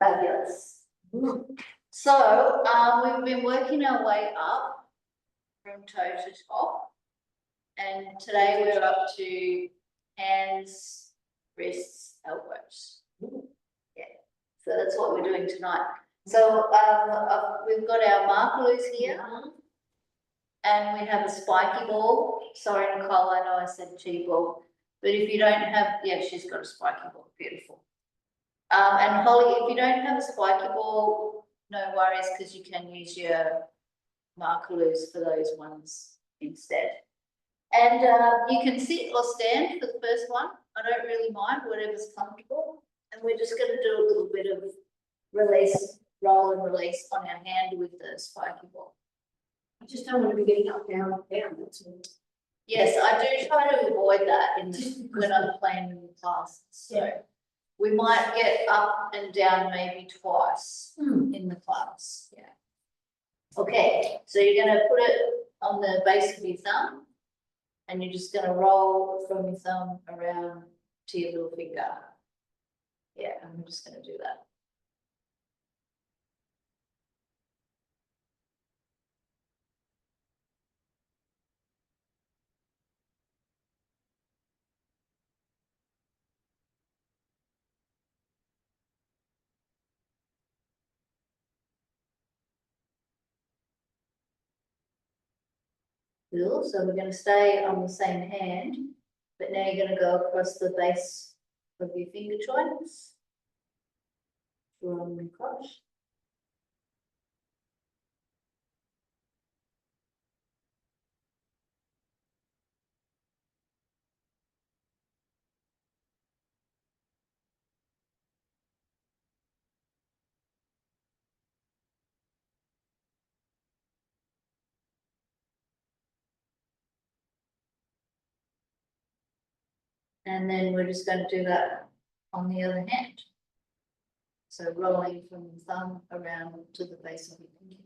Fabulous. So, we've been working our way up from toe to top. And today we're up to hands, wrists, elbows. Yeah, so that's what we're doing tonight. So, we've got our markers here. And we have a spiky ball. Sorry, Nicole, I know I said G-ball. But if you don't have, yeah, she's got a spiky ball, beautiful. And Holly, if you don't have a spiky ball, no worries, because you can use your markers for those ones instead. And you can sit or stand for the first one. I don't really mind, whatever's comfortable. And we're just going to do a little bit of release, roll and release on our hand with the spiky ball. I just don't want to be getting up, down, up, down. That's all. Yes, I do try to avoid that when I'm playing in classes. So we might get up and down maybe twice in the class. Yeah. Okay, so you're going to put it on the base of your thumb and you're just going to roll from your thumb around to your little finger. Yeah, I'm just going to do that. Cool. So we're going to stay on the same hand, but now you're going to go across the base of your finger joints. Draw them across. And then we're just going to do that on the other hand. So rolling from the thumb around to the base of your finger.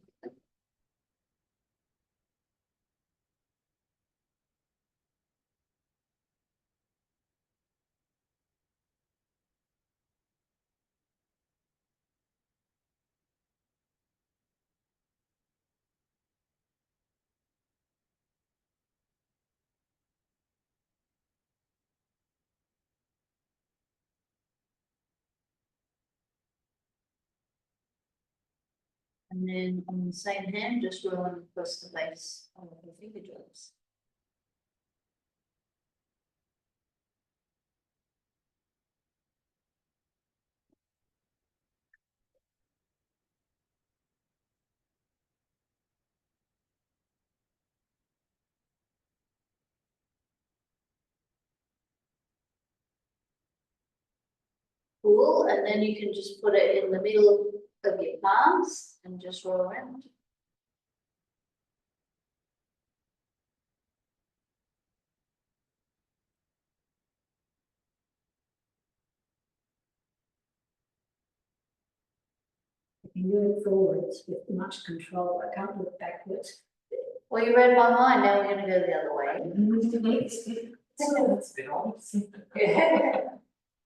And then on the same hand, just rolling across the base of the finger joints. Cool, and then you can just put it in the middle of your palms and just roll around. You can do it forwards with much control. I can't look backwards. Well, you read my mind, now we're going to go the other way. It's been on. Yeah.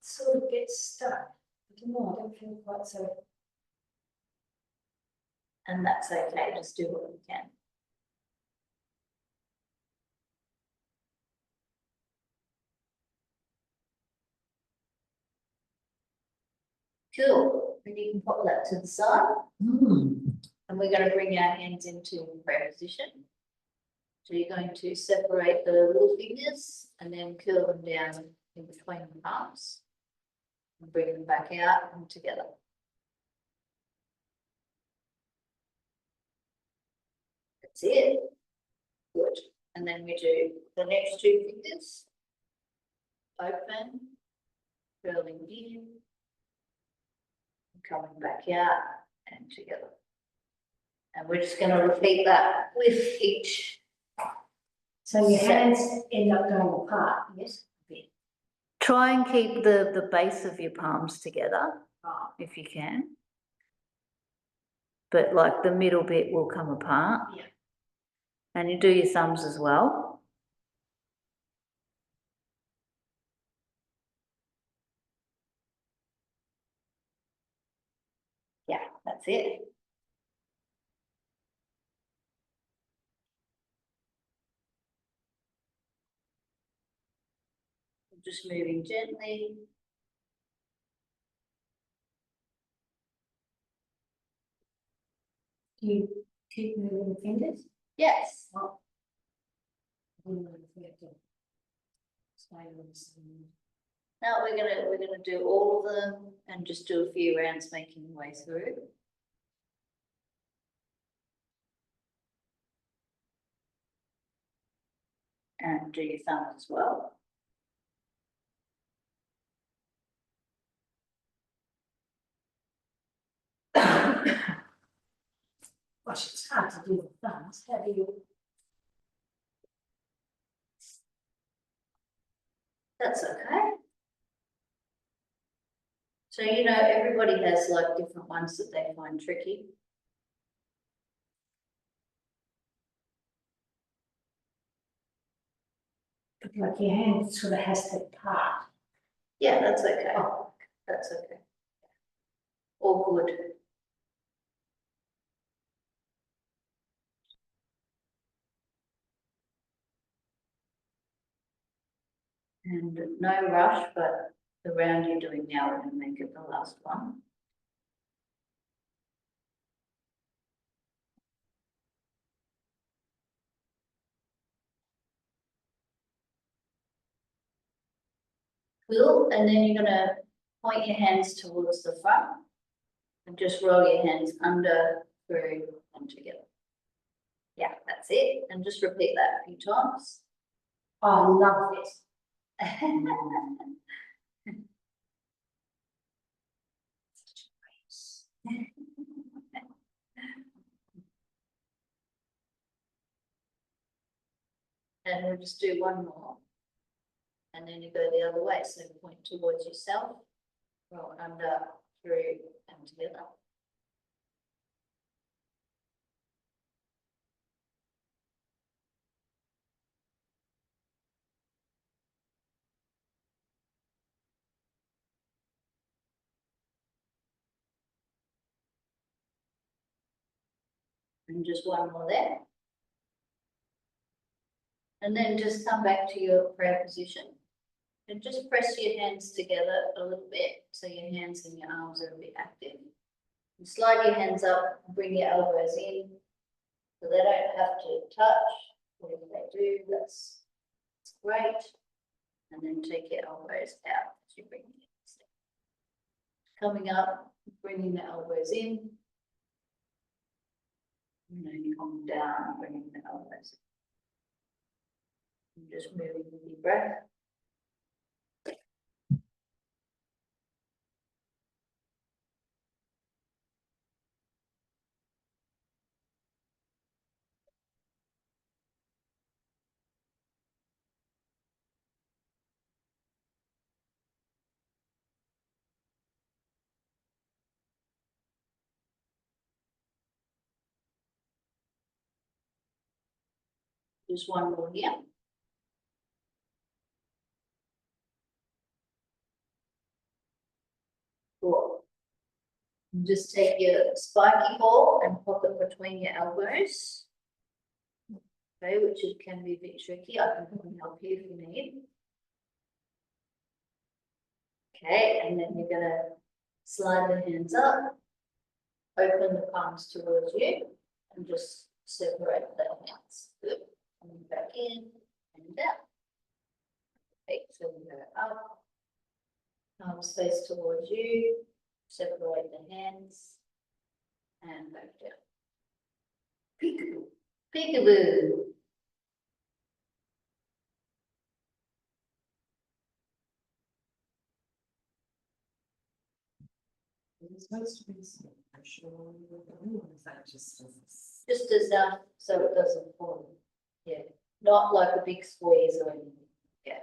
Sort of gets stuck. I don't know, I don't feel quite so. And that's okay, just do what you can. Cool, and you can pop that to the side. And we're going to bring our hands into prayer position. So you're going to separate the little fingers and then curl them down in between the palms. And bring them back out and together. That's it. Good. And then we do the next two fingers. Open, curling in, coming back out and together. And we're just going to repeat that with each. So your hands end up going apart, yes? Try and keep the base of your palms together, if you can. But like the middle bit will come apart. Yeah. And you do your thumbs as well. That's it. Just moving gently. Do you keep moving fingers? Yes. Oh. I don't know if we have to stay on the same. Now we're gonna do all of them and just do a few rounds making the way through. And do your thumb as well. Gosh, it's hard to do with thumbs. How do you? That's okay. So, you know, everybody has like different ones that they find tricky. Like your hand sort of has to part. Yeah, that's okay. Oh, That's okay. All good. And no rush, but the round you're doing now, we're gonna make it the last one. Cool, and then you're gonna point your hands towards the front and just roll your hands under, through and together. Yeah, that's it. And just repeat that a few times. I love this. And we'll just do one more. And then you go the other way, so point towards yourself, roll under, through and together. And just one more there. And then just come back to your prayer position. And just press your hands together a little bit, so your hands and your arms are a bit active. And slide your hands up, and bring your elbows in, so they don't have to touch. Or if they do, that's great. And then take your elbows out as you bring your hands down. Coming up, bringing the elbows in. And then coming down, bringing the elbows in. And just moving with your breath. Just one more here. Cool. And just take your spiky ball and pop it between your elbows. Okay, which can be a bit tricky. I can help you if you need. Okay, and then you're gonna slide the hands up, open the palms towards you, and just separate the hands. Good. And back in and down. Okay, so we go up, palms face towards you, separate the hands, and back down. Peekaboo, peekaboo. It's supposed to be some pressure on the is that just? Just enough so it doesn't fall. Yeah, not like a big squeeze or anything. Yeah.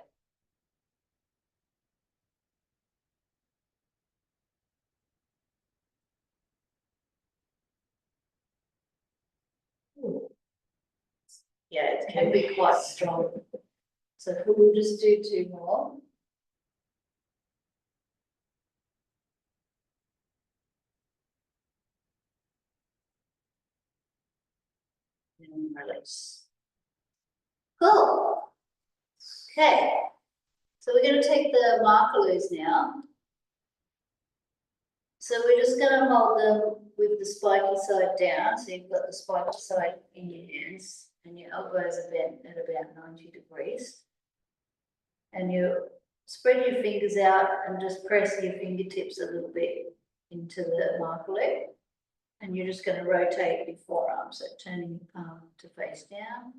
Yeah, it can be quite strong. So we'll just do two more. And release. Cool. Okay. So we're gonna take the markers now. So we're just gonna hold them with the spiky side down, so you've got the spiky side in your hands and your elbows are bent at about 90 degrees. And you spread your fingers out and just press your fingertips a little bit into the marker leg. And you're just gonna rotate your forearm, so turning your palm to face down,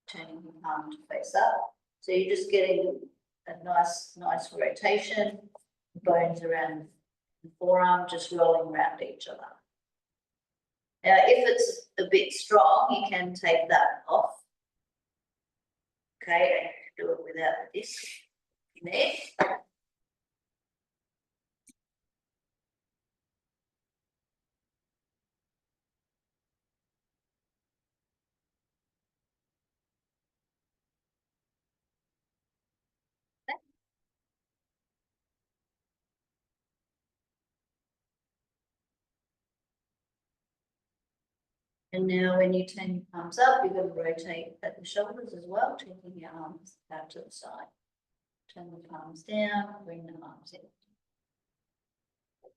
turning your palm to face up. So you're just getting a nice rotation, bones around the forearm just rolling around each other. Now, if it's a bit strong, you can take that off. Okay, and you can do it without the disc in there. And now when you turn your palms up, you're going to rotate at the shoulders as well, taking your arms out to the side. Turn the palms down, bring the arms in.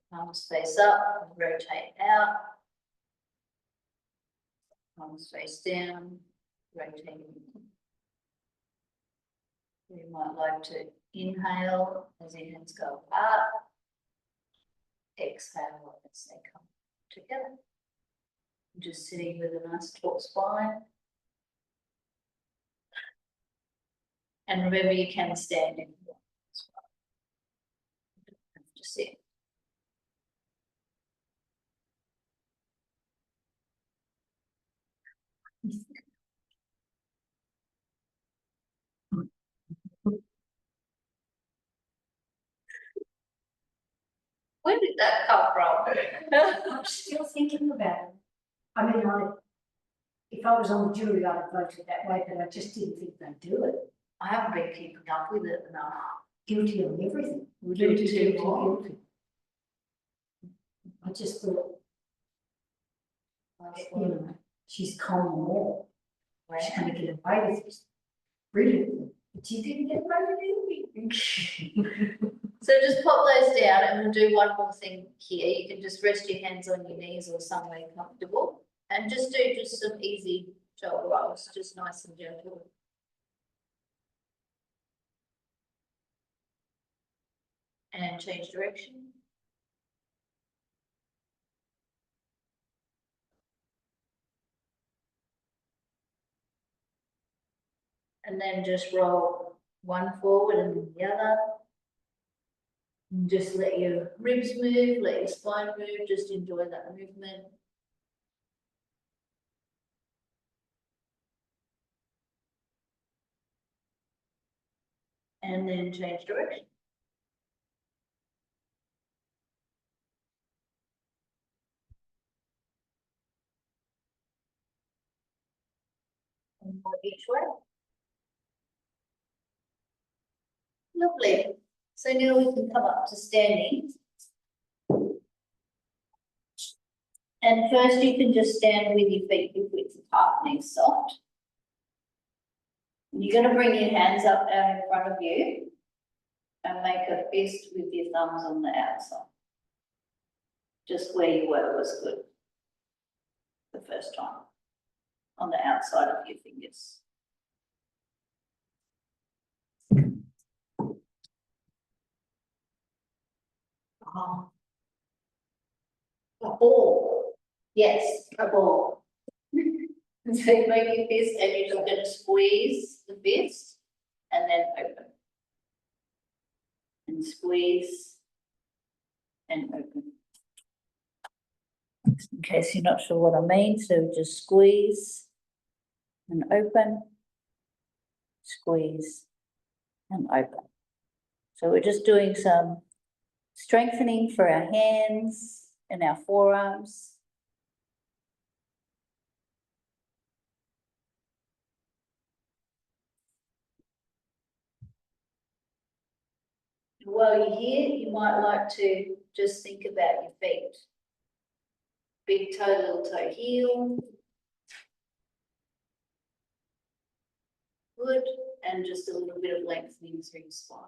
Palms face up, rotate out. Palms face down, rotating. You might like to inhale as your hands go apart. Exhale as they come together. Just sitting with a nice taut spine. And remember, you can stand if you want as well. You don't have to sit. Where did that come from? I'm still thinking about it. I mean, if I was on the jury, I'd have voted that way, but I just didn't think they'd do it. I haven't been keeping up with it enough. Guilty on everything. Guilty too long. guilty. I just thought, That's you know, she's calm and all. why- She's gonna get away with it. Brilliant. But she didn't get away with anything. So just pop those down and we'll do one more thing here. You can just rest your hands on your knees or somewhere comfortable and just do some easy shoulder rolls, just nice and gentle. And change direction. And then just roll one forward and then the other. And just let your ribs move, let your spine move, just enjoy that movement. And then change direction. And more each way. Lovely. So now we can come up to standing. And first you can just stand with your feet hip width apart, knees soft. And you're going to bring your hands up out in front of you and make a fist with your thumbs on the outside. Just where you were was good the first time, on the outside of your fingers. Oh. A ball. Yes, a ball. So you make your fist and you're just going to squeeze the fist and then open. And squeeze and open. In case you're not sure what I mean, so just squeeze and open, squeeze and open. So we're just doing some strengthening for our hands and our forearms. While you're here, you might like to just think about your feet. Big toe, little toe heel. Good, and just a little bit of lengthening through your spine.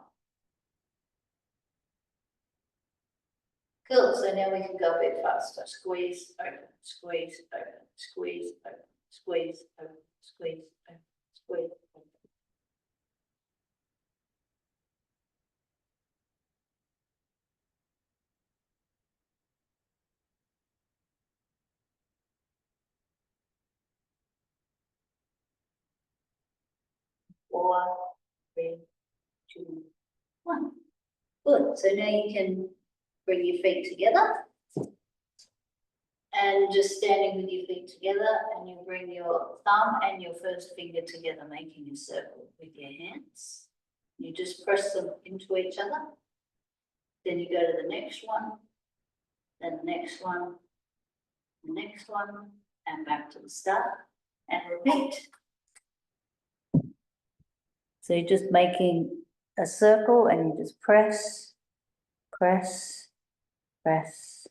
Cool, so now we can go a bit faster. Squeeze, open, squeeze, open, squeeze, open, squeeze, open, squeeze, open, squeeze, open. Four, three, two, one. Good, so now you can bring your feet together. And just standing with your feet together, and you bring your thumb and your first finger together, making a circle with your hands. You just press them into each other. Then you go to the next one, then the next one, the next one, and back to the start, and repeat. So you're just making a circle, and you just press, press, press,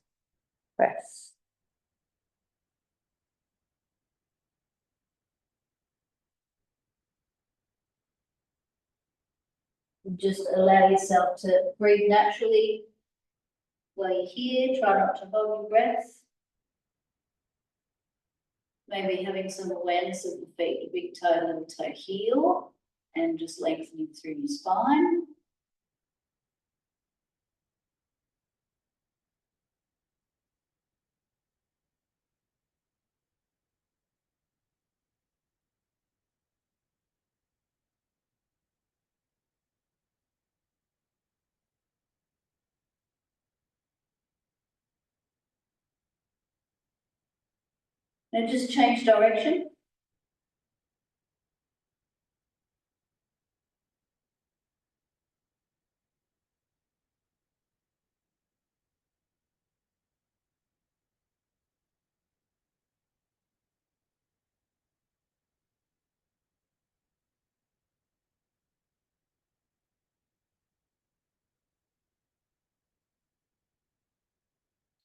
press. Just allow yourself to breathe naturally while you're here. Try not to hold your breath. Maybe having some awareness of the feet, your big toe, little toe heel, and just lengthening through your spine. Now just change direction.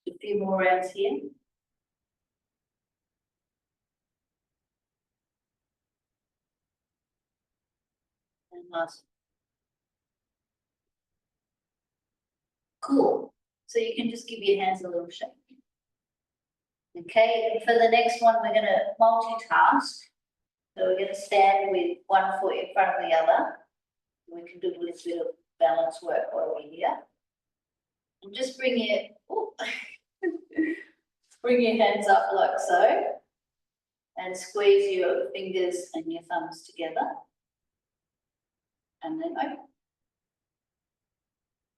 A few more rounds here. And last. Cool. So you can just give your hands a little shake. Okay, and for the next one, we're gonna multitask. So we're gonna stand with one foot in front of the other. We can do a little bit of balance work while we're here. And just bring your, bring your hands up like so. And squeeze your fingers and your thumbs together. And then open.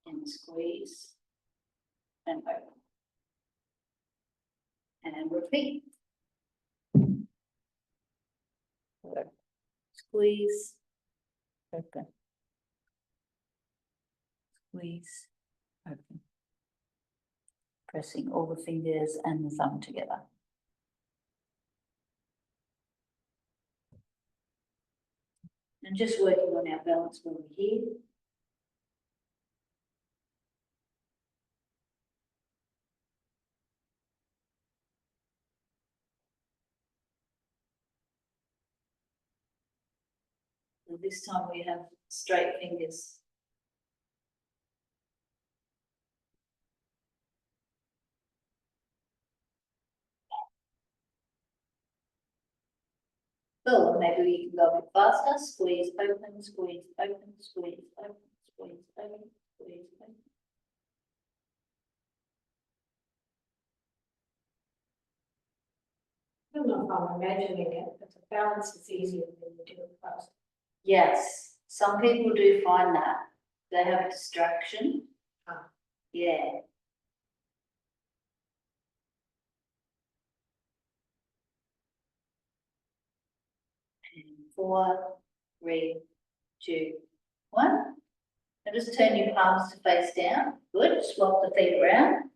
And squeeze. And open. And repeat. Squeeze. Open. Squeeze. Open. Pressing all the fingers and the thumb together. And just working on our balance when we're here. And this time we have straight fingers. Cool, maybe we can go a bit faster. Squeeze, open, squeeze, open, squeeze, open, squeeze, open, squeeze, open. I don't know if I'm imagining it, but the balance is easier when you do it fast. Yes, some people do find that. They have a distraction. Ah. Yeah. And 4, 3, 2, 1. And just turn your palms to face down. Good. Swap the feet around.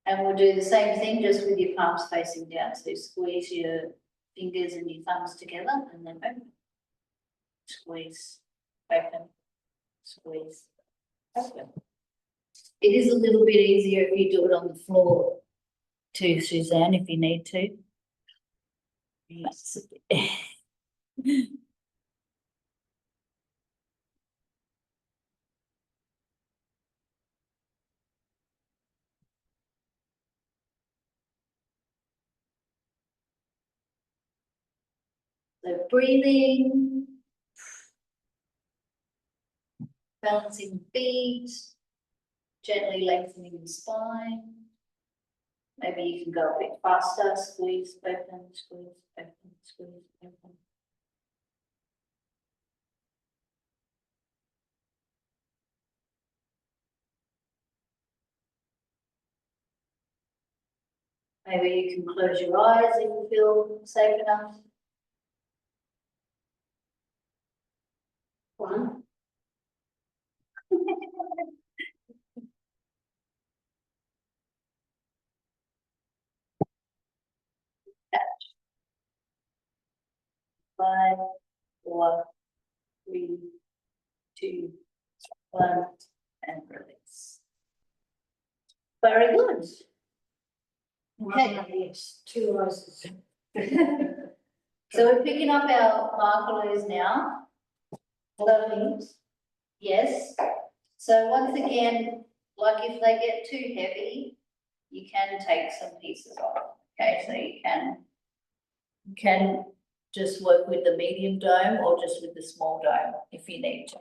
And we'll do the same thing just with your palms facing down. So squeeze your fingers and your thumbs together and then open. Squeeze, open, squeeze, open. It is a little bit easier if you do it on the floor too, Suzanne, if you need to. So breathing. Balancing feet. Gently lengthening the spine. Maybe you can go a bit faster, squeeze, open, squeeze, open, squeeze, open. Maybe you can close your eyes if you feel safe enough. One. Five, four, three, two, one, and release. Very good. Okay. Yes, 2 roses. So we're picking up our markers now. Things. Yes. So once again, like if they get too heavy, you can take some pieces off. Okay, so you can just work with the medium dome or just with the small dome if you need to.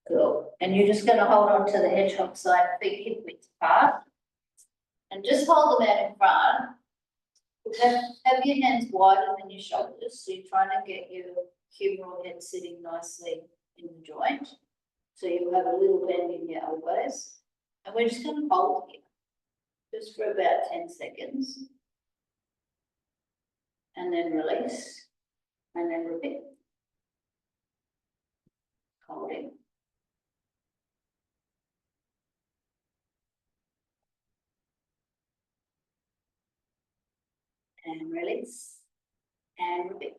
Cool. And you're just going to hold on to the hedgehog side, feet hip width apart. And just hold them out in front. Have your hands wider than your shoulders. So you're trying to get your humeral head sitting nicely in the joint. So you'll have a little bend in your elbows. And we're just going to hold here just for about 10 seconds. And then release. And then repeat. Holding. And release. And repeat.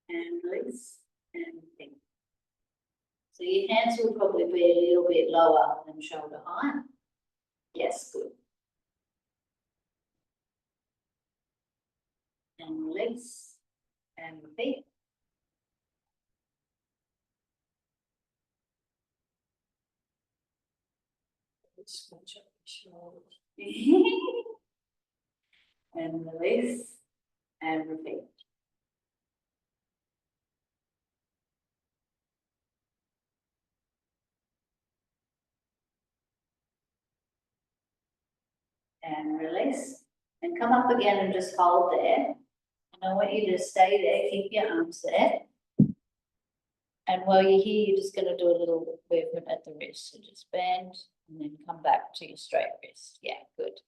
And release. And repeat. So your hands will probably be a little bit lower than shoulder height. Yes, good. And release. And repeat. Scrunch up your shoulders. And release. And repeat. And release. And come up again and just hold there. And I want you to stay there, keep your arms there. And while you're here, you're just going to do a little movement at the wrist. So just bend and then come back to your straight wrist. Yeah, good.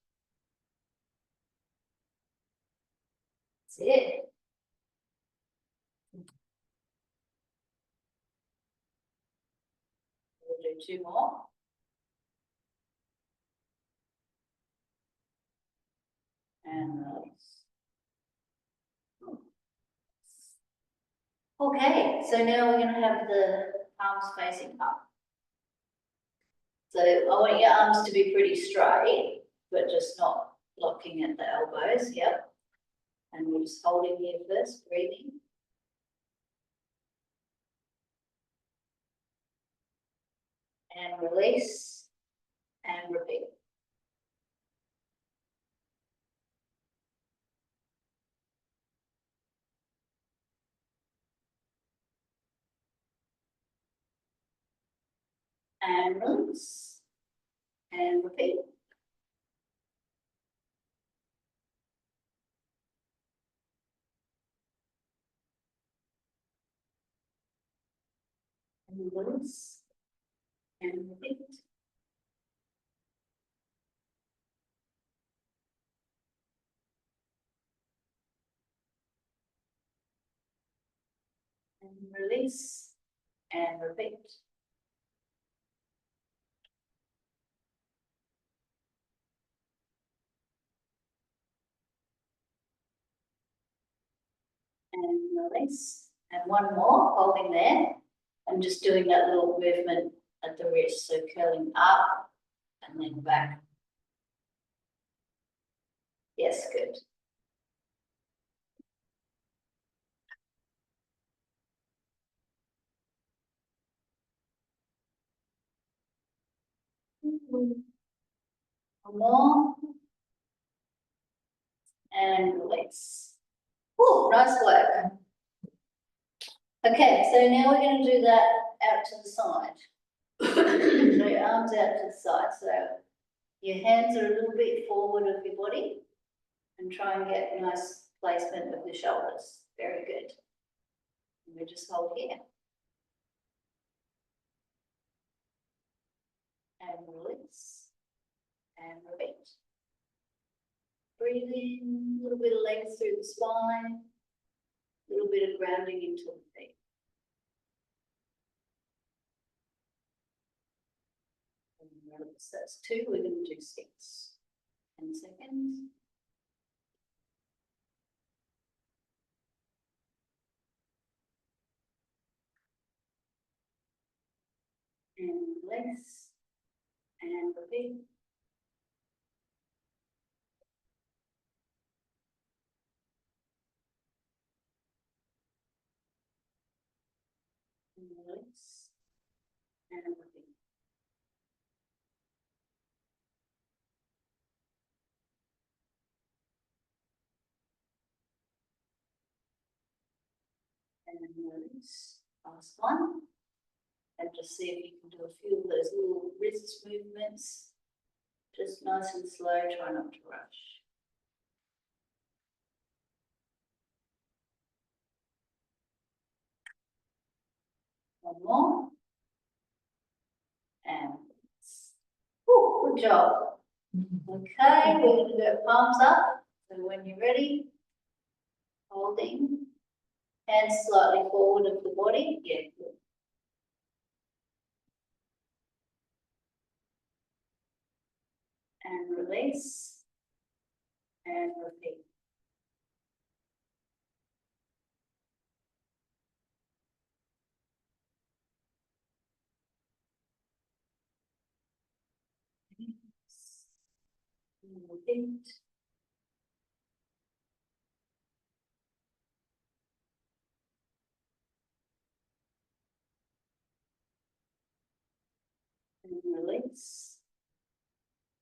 That's it. We'll do 2 more. And release. Okay, so now we're going to have the arms facing up. So I want your arms to be pretty straight, but just not locking at the elbows. Yep. And we're just holding here first, breathing. And release. And repeat. And release. And repeat. And release. And repeat. And release. And repeat. And release. And one more, holding there, and just doing that little movement at the wrist, so curling up and then back. Yes, good. One more. And release. Oh, nice work. Okay, so now we're going to do that out to the side. So your arms out to the side, so your hands are a little bit forward of your body and try and get nice placement of the shoulders. Very good. And we just hold here. And release. And repeat. Breathe in, a little bit of length through the spine, a little bit of grounding into the feet. And release. That's 2, we're going to do 6. 10 seconds. And release. And repeat. And release. And repeat. And release. Last one. And just see if you can do a few of those little wrist movements. Just nice and slow, try not to rush. One more. And good job. Okay, we're going to go palms up. So when you're ready, holding, hands slightly forward of the body. Yeah, good. And release. And repeat. And repeat. And release.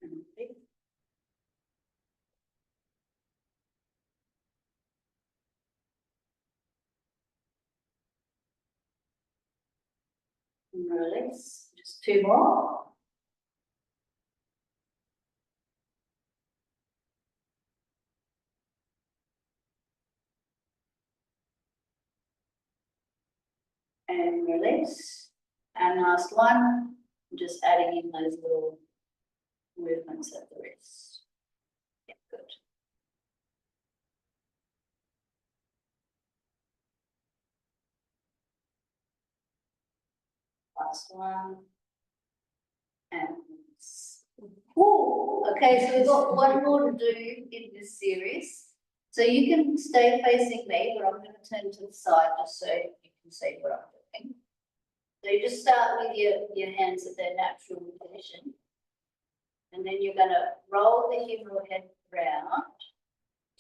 And repeat. And release. Just 2 more. And release. And last one, just adding in those little movements at the wrist. Yeah, good. Last one. And okay, so we've got one more to do in this series. So you can stay facing me, but I'm going to turn to the side just so you can see what I'm doing. So you just start with your hands at their natural position. And then you're going to roll the humeral head round,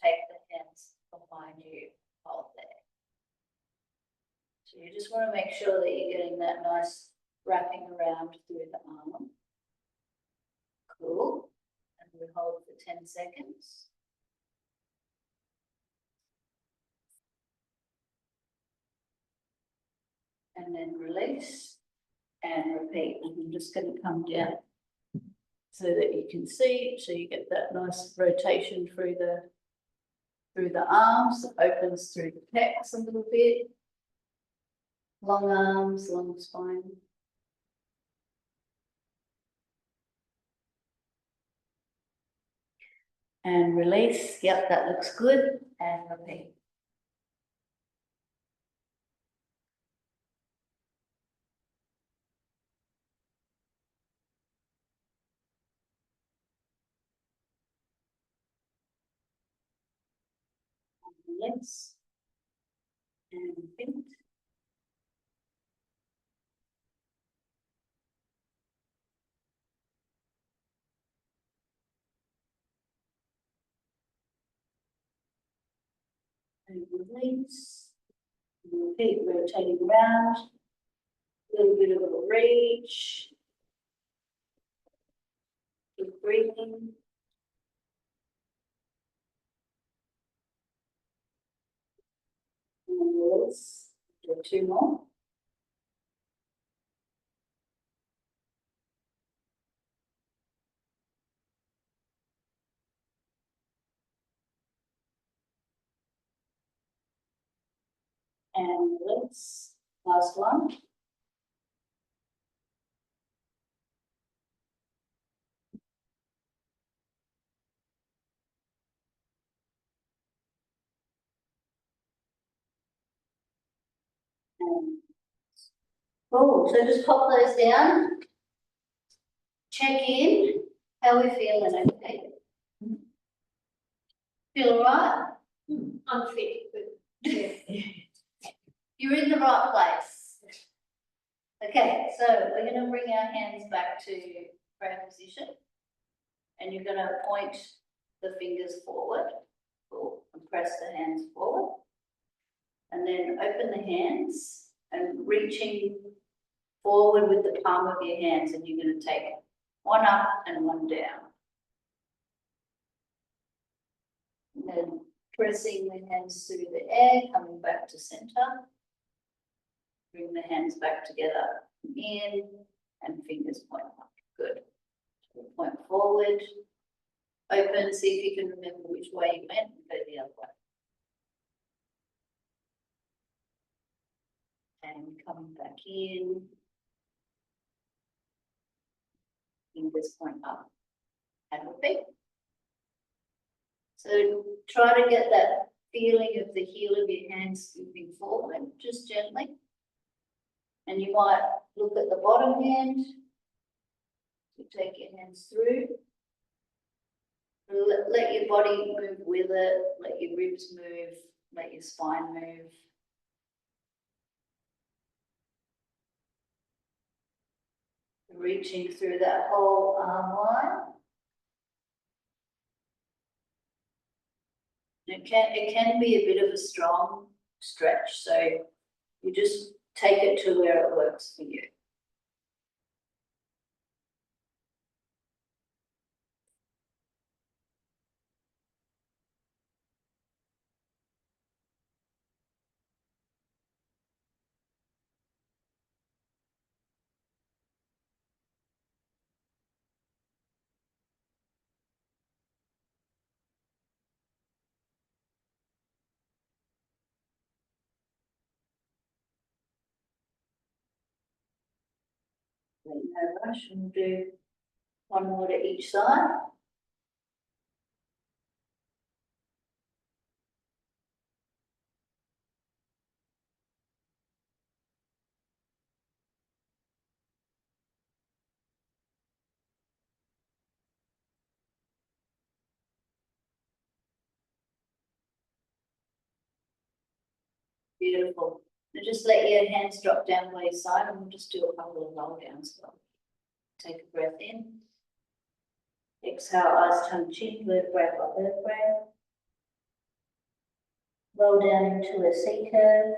take the hands behind you, hold there. So you just want to make sure that you're getting that nice wrapping around through the arm. Cool. And we hold for 10 seconds. And then release and repeat. And I'm just going to come down so that you can see, so you get that nice rotation through the arms, opens through the pecs a little bit. Long arms, long spine. And release. Yep, that looks good. And repeat. Release. And repeat. and release. Keep rotating around. A little bit of a reach. Keep breathing. And release. Do 2 more. And release. Last one. Oh, so just pop those down. Check in. How are we feeling? Okay. Feel all right? Unfit, but You're in the right place. Okay, so we're going to bring our hands back to prayer position. And you're going to point the fingers forward and press the hands forward. And then open the hands and reaching forward with the palm of your hands, and you're going to take one up and one down. And then pressing the hands through the air, coming back to center. Bring the hands back together, in, and fingers point up. Good. Point forward. Open, see if you can remember which way you went, and go the other way. And coming back in. Fingers point up and repeat. So try to get that feeling of the heel of your hands moving forward, just gently. And you might look at the bottom hand. You take your hands through. Let your body move with it, let your ribs move, let your spine move. Reaching through that whole arm line. It can be a bit of a strong stretch, so you just take it to where it works for you. No rush, and do one more to each side. Beautiful. And just let your hands drop down by your side, and we'll just do a couple of roll downs. So take a breath in. Exhale, eyes, tongue, chin, vertebrae by vertebrae. Roll down into a C curve.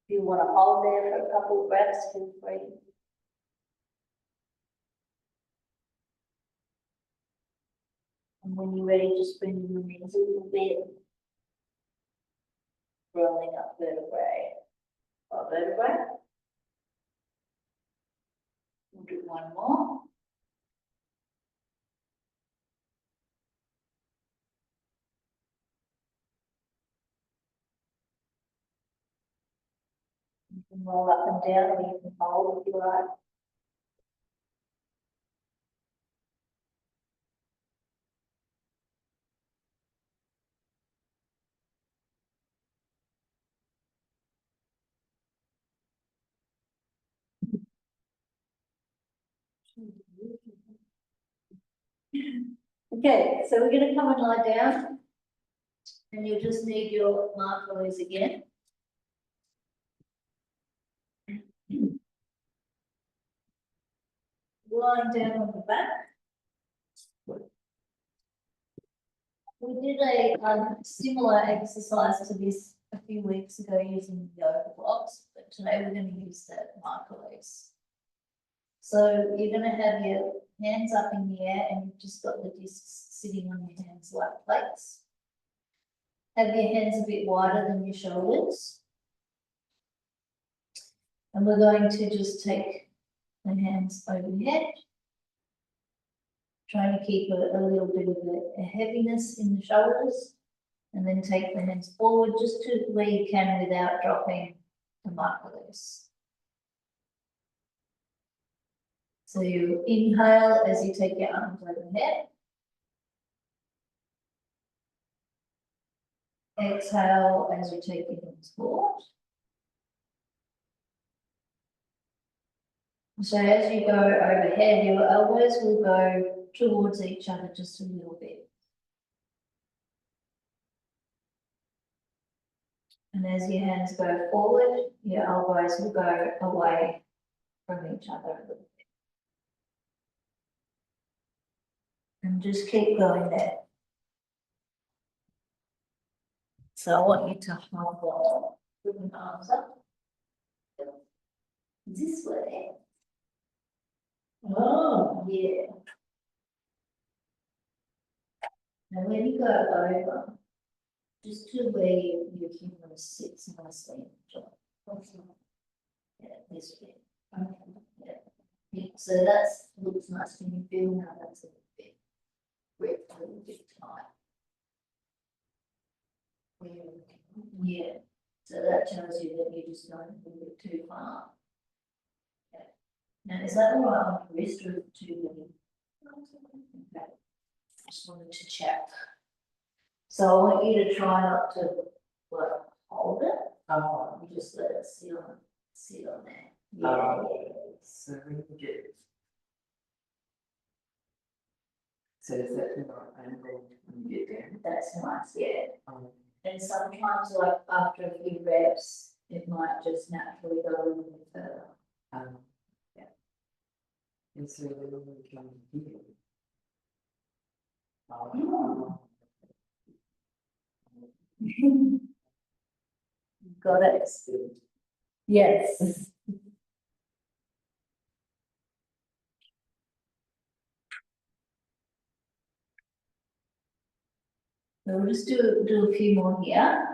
If you want to hold there for a couple of breaths, feel free. And when you're ready, just bring your knees a little bit. Rolling up vertebrae by vertebrae. We'll do one more. You can roll up and down, or you can hold if you like. Okay, so we're going to come and lie down, and you'll just need your markers again. Lying down on the back. We did a similar exercise to this a few weeks ago using yoga blocks, but today we're going to use the microwaves. So you're going to have your hands up in the air and you've just got the discs sitting on your hands like plates. Have your hands a bit wider than your shoulders. And we're going to just take the hands overhead, trying to keep a little bit of a heaviness in the shoulders, and then take the hands forward just to where you can without dropping the microwaves. So you inhale as you take your arms overhead. Exhale as you take your hands forward. So as you go overhead, your elbows will go towards each other just a little bit. And as your hands go forward, your elbows will go away from each other a little bit. And just keep going there. So I want you to hover with your arms up. This way. Oh, yeah. And when you go over, just to where your humerus sits nicely in the joint. Yeah, this way. Okay. Yeah. Yeah. So that looks nice. Can you feel now that's a little bit ripped, a little bit tight? Yeah. So that tells you that you're just going a little bit too far. Yeah. Now, is that all right on the wrist or too many? Okay. Just wanted to check. So I want you to try not to like hold it. You just let it sit on there. Yeah. So when you get. So is that the right angle when you get down? That's nice, yeah. Um, And sometimes like after a few reps, it might just naturally go a little bit further. yeah. And so then we come here. Got it. Yes. So we'll just do a few more here.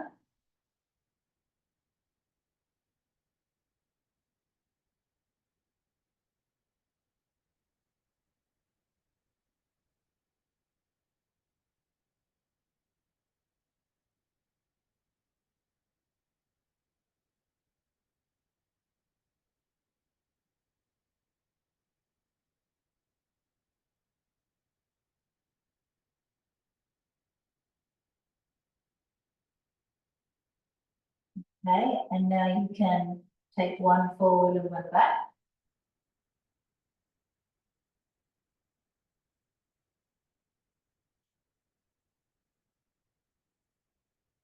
Okay, and now you can take one forward and one back.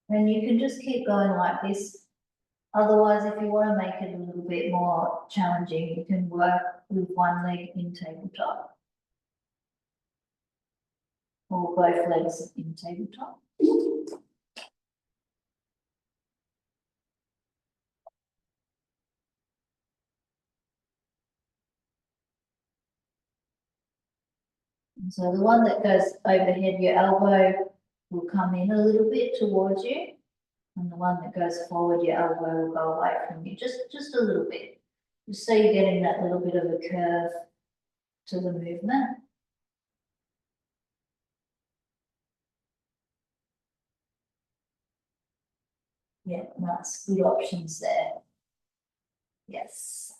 And you can just keep going like this. Otherwise, if you want to make it a little bit more challenging, you can work with one leg in tabletop. Or both legs in tabletop. And so the one that goes overhead, your elbow will come in a little bit towards you. And the one that goes forward, your elbow will go away from you, just a little bit. Just so you're getting that little bit of a curve to the movement. Yeah, nice, good options there. Yes.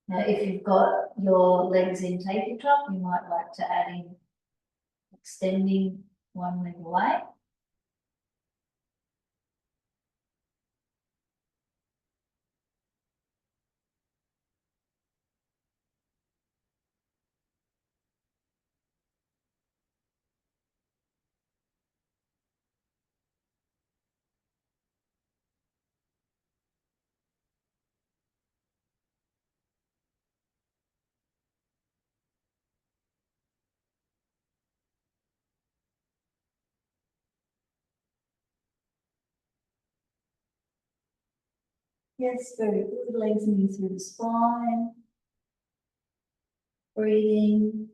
Now, if you've got your legs in tabletop, you might like to add in extending one leg away. Yes, very good, lengthening through the spine. Breathing.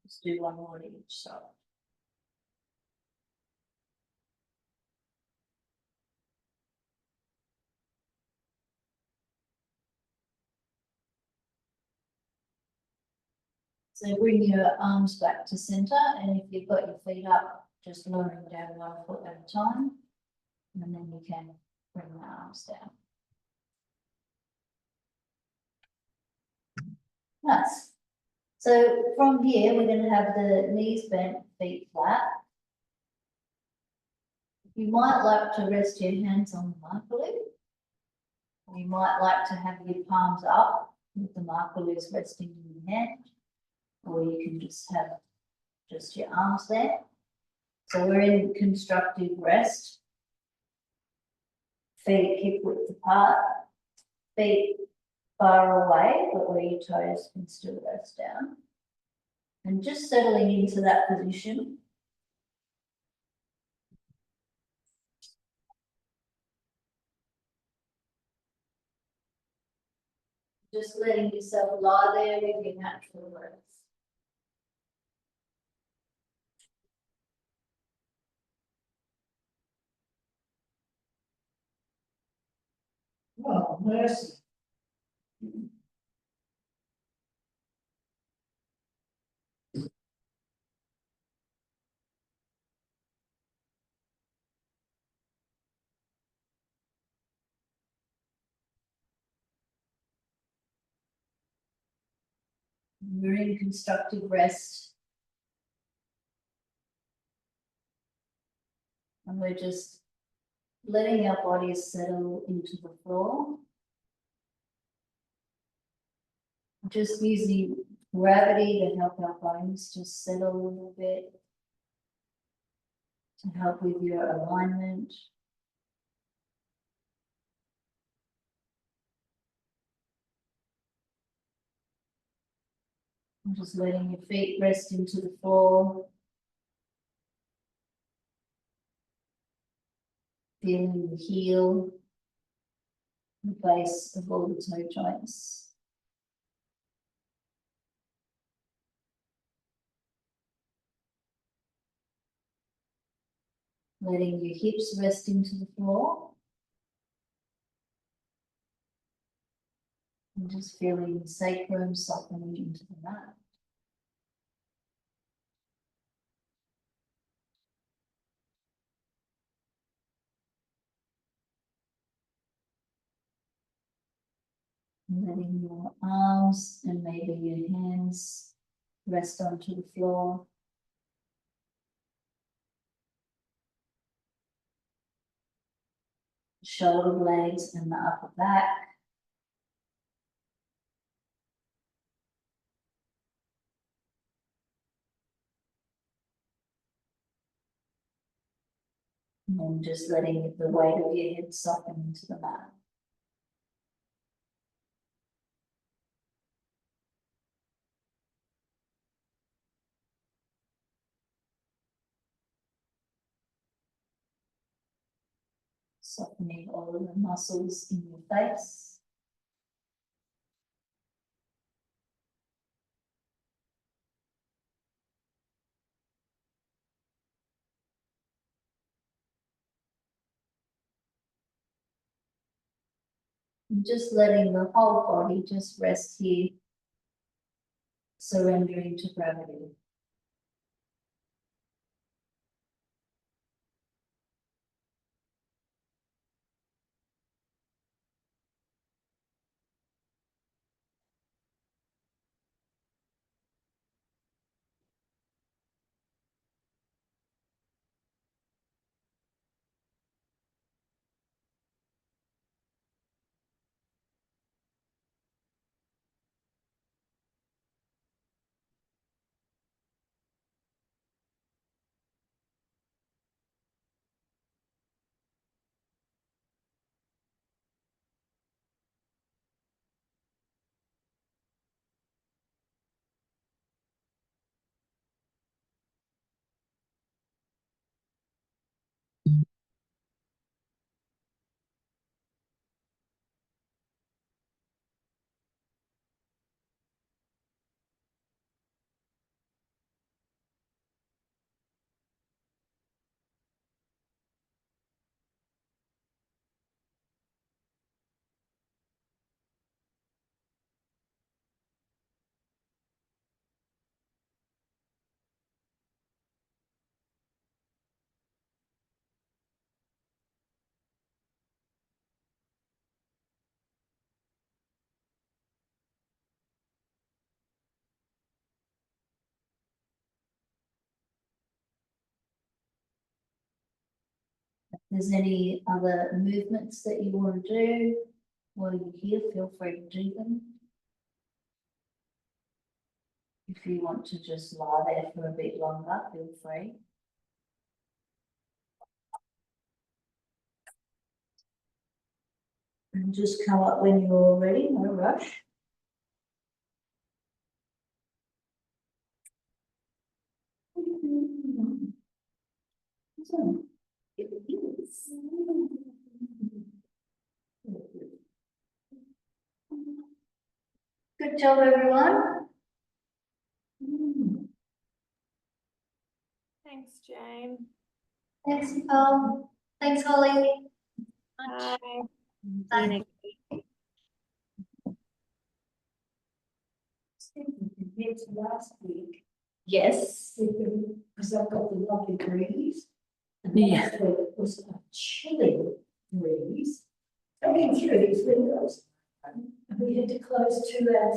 Just do one more to each side. So bring your arms back to center, and if you've got your feet up, just lowering down 1 foot at a time. And then you can bring the arms down. Nice. So from here, we're going to have the knees bent, feet flat. You might like to rest your hands on the marker loop. You might like to have your palms up with the marker loops resting in your hand. Or you can just have just your arms there. So we're in constructive rest. Feet hip width apart, feet far away, but where your toes can still rest down. And just settling into that position. Just letting yourself lie there with your natural breath. Oh, mercy. We're in constructive rest. And we're just letting our bodies settle into the floor. Just using gravity to help our bones just settle a little bit. To help with your alignment. And just letting your feet rest into the floor. Feeling the heel, the base of all the toe joints. Letting your hips rest into the floor. And just feeling the sacrum softening into the mat. And letting your arms and maybe your hands rest onto the floor. Shoulder blades and the upper back. And then just letting the weight of your head soften into the mat. Softening all of the muscles in your face. And just letting the whole body just rest here, surrendering to gravity. there's any other movements that you want to do while you're here, feel free to do them. If you want to just lie there for a bit longer, feel free. And just come up when you're ready, no rush. It is. Good job, everyone. Thanks, Jane. Thanks, Nicole. Thanks, Holly. Bye. Bye. Compared to last week, Yes. because I've got the lovely breeze. And Yeah. last week it was a chilly breeze. Coming through these windows. And we had to close 2 hours